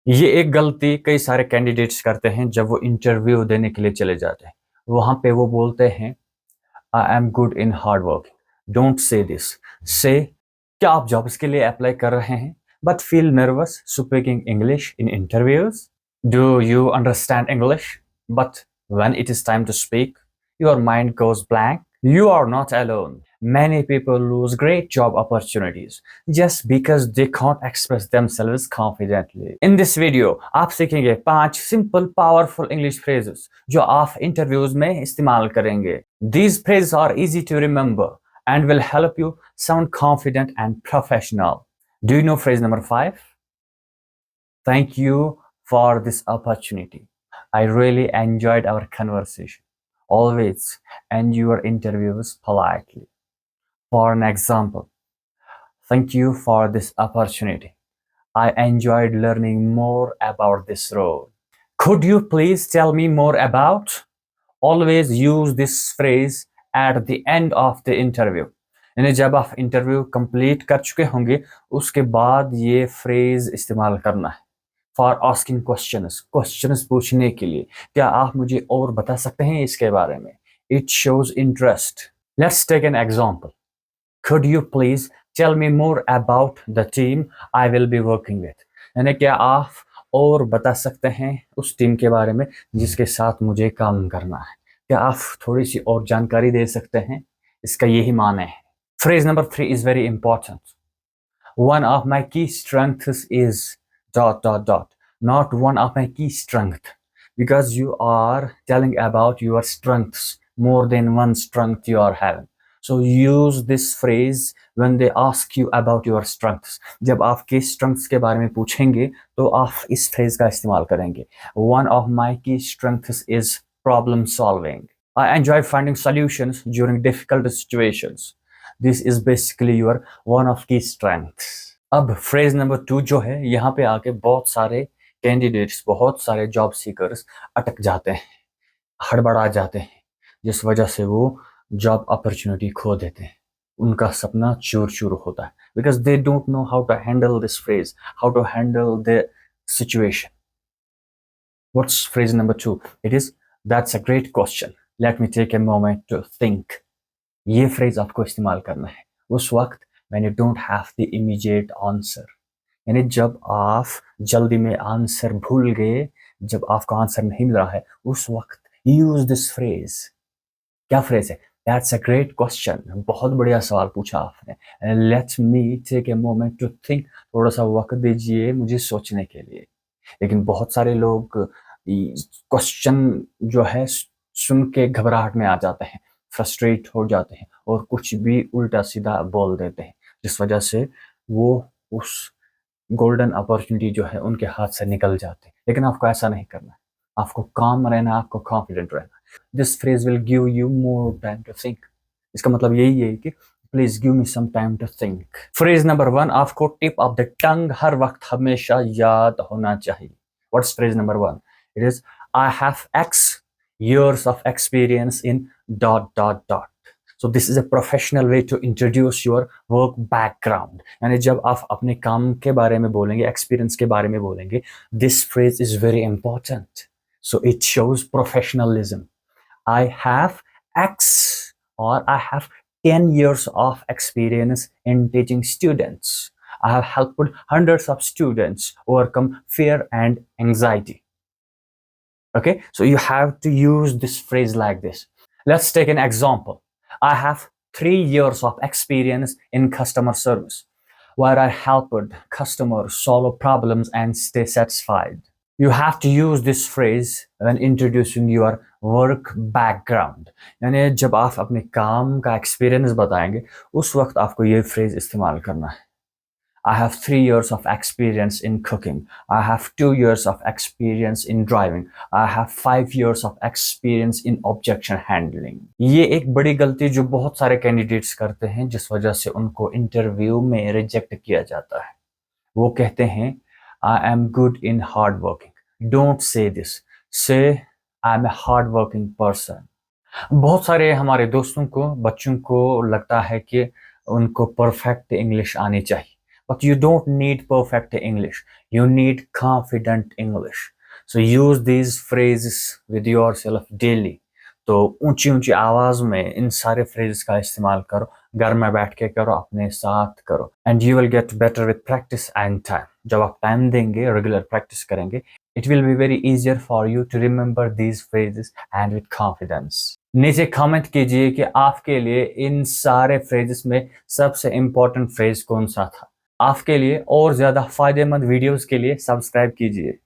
ये एक गलती कई सारे कैंडिडेट्स करते हैं जब वो इंटरव्यू देने के लिए चले जाते हैं। वहाँ पे वो बोलते हैं I am good in hard working. Don't say this. से क्या आप जॉब्स के लिए अप्लाई कर रहे हैं but feel nervous speaking English in interviews? Do you understand English but when it is time to speak your mind गोes blank? You are not alone. Many people lose great job opportunities just because they can't express themselves confidently. In this video, आप सीखेंगे 5 simple powerful English phrases जो आप interviews में इस्तेमाल करेंगे. These phrases are easy to remember and will help you sound confident and professional. Do you know phrase number 5? Thank you for this opportunity. I really enjoyed our conversation. Always end your interviews politely. For an example, thank you for this opportunity. I enjoyed learning more about this role. Could you please tell me more about? Always use this phrase at the end of the interview. यानी जब आप interview complete कर चुके होंगे उसके बाद ये phrase इस्तेमाल करना है फॉर आस्किंग क्वेश्चंस, क्वेश्चंस पूछने के लिए। क्या आप मुझे और बता सकते हैं इसके बारे में? It shows interest. Let's take an example. Could you please tell me more about the team I will be working with? यानी क्या आप और बता सकते हैं उस टीम के बारे में जिसके साथ मुझे काम करना है? क्या आप थोड़ी सी और जानकारी दे सकते हैं? इसका यही माने है। Phrase number 3 is very important. One of my key strengths is dot dot dot, not one of my key strength, because you are telling about your strengths, more than one strength you are having. So use this phrase when they ask you about your strengths. जब आपके strengths के बारे में पूछेंगे तो आप इस phrase का इस्तेमाल करेंगे. One of my key strengths is problem solving. I enjoy finding solutions during difficult situations. This is basically your one of key strengths. अब phrase number 2 जो है यहाँ पे आके बहुत सारे कैंडिडेट्स, बहुत सारे जॉब सीकर्स अटक जाते हैं, हड़बड़ा जाते हैं, जिस वजह से वो जॉब अपॉर्चुनिटी खो देते हैं। उनका सपना चूर-चूर होता है because they don't know how to handle this phrase, how to handle the situation. What's phrase number 2? It is that's a great question. Let me take a moment to think. ये phrase आपको इस्तेमाल करना है उस वक्त when you don't have the immediate answer. यानी जब आप जल्दी में आंसर भूल गए, जब आपको आंसर नहीं मिल रहा है, उस वक्त use this phrase. क्या फ्रेज है? That's a great question. बहुत बढ़िया सवाल पूछा आपने. Let me take a moment to think. थोड़ा सा वक्त दीजिए मुझे सोचने के लिए. लेकिन बहुत सारे लोग क्वेश्चन जो है सुन के घबराहट में आ जाते हैं, फ्रस्ट्रेट हो जाते हैं और कुछ भी उल्टा सीधा बोल देते हैं, जिस वजह से वो उस गोल्डन अपॉर्चुनिटी जो है उनके हाथ से निकल जाते हैं। लेकिन आपको ऐसा नहीं करना है, आपको काम रहना, आपको कॉन्फिडेंट रहना। This phrase will give you more time to think. इसका मतलब यही है कि please give me some time to think. Phrase number 1 आपको टिप ऑफ द टंग हर वक्त हमेशा याद होना चाहिए। What's phrase number 1? It is I have x years of experience in dot dot dot. So this is a professional way to introduce your work background. यानी जब आप अपने काम के बारे में बोलेंगे, एक्सपीरियंस के बारे में बोलेंगे, this phrase is very important. So it shows professionalism. I have X or I have 10 years of experience in teaching students. I have helped hundreds of students overcome fear and anxiety. Okay, so you have to use this phrase like this. Let's take an example. I have 3 years of experience in customer service where I helped customers solve problems and stay satisfied. You have to use this phrase when introducing your work background. यानी जब आप अपने काम का experience बताएंगे उस वक्त आपको ये फ्रेज इस्तेमाल करना है. I have 3 years of experience in cooking. I have 2 years of experience in driving. I have 5 years of experience in objection handling. ये एक बड़ी गलती जो बहुत सारे कैंडिडेट्स करते हैं जिस वजह से उनको इंटरव्यू में रिजेक्ट किया जाता है. वो कहते हैं I am good in hard working. Don't say this. Say I am a hard working person. बहुत सारे हमारे दोस्तों को, बच्चों को लगता है कि उनको परफेक्ट इंग्लिश आनी चाहिए. but you don't need perfect English. You need confident English. So use these phrases with yourself daily. तो ऊंची ऊंची आवाज में इन सारे फ्रेजेस का इस्तेमाल करो, घर में बैठ के करो, अपने साथ करो, and you will get better with practice and time. जब आप टाइम देंगे, रेगुलर प्रैक्टिस करेंगे, it will be very easier for you to remember these phrases and with confidence. नीचे कमेंट कीजिए कि आपके लिए इन सारे फ्रेजेस में सबसे इंपॉर्टेंट फ्रेज कौन सा था. आपके लिए और ज्यादा फायदेमंद वीडियोस के लिए सब्सक्राइब कीजिए.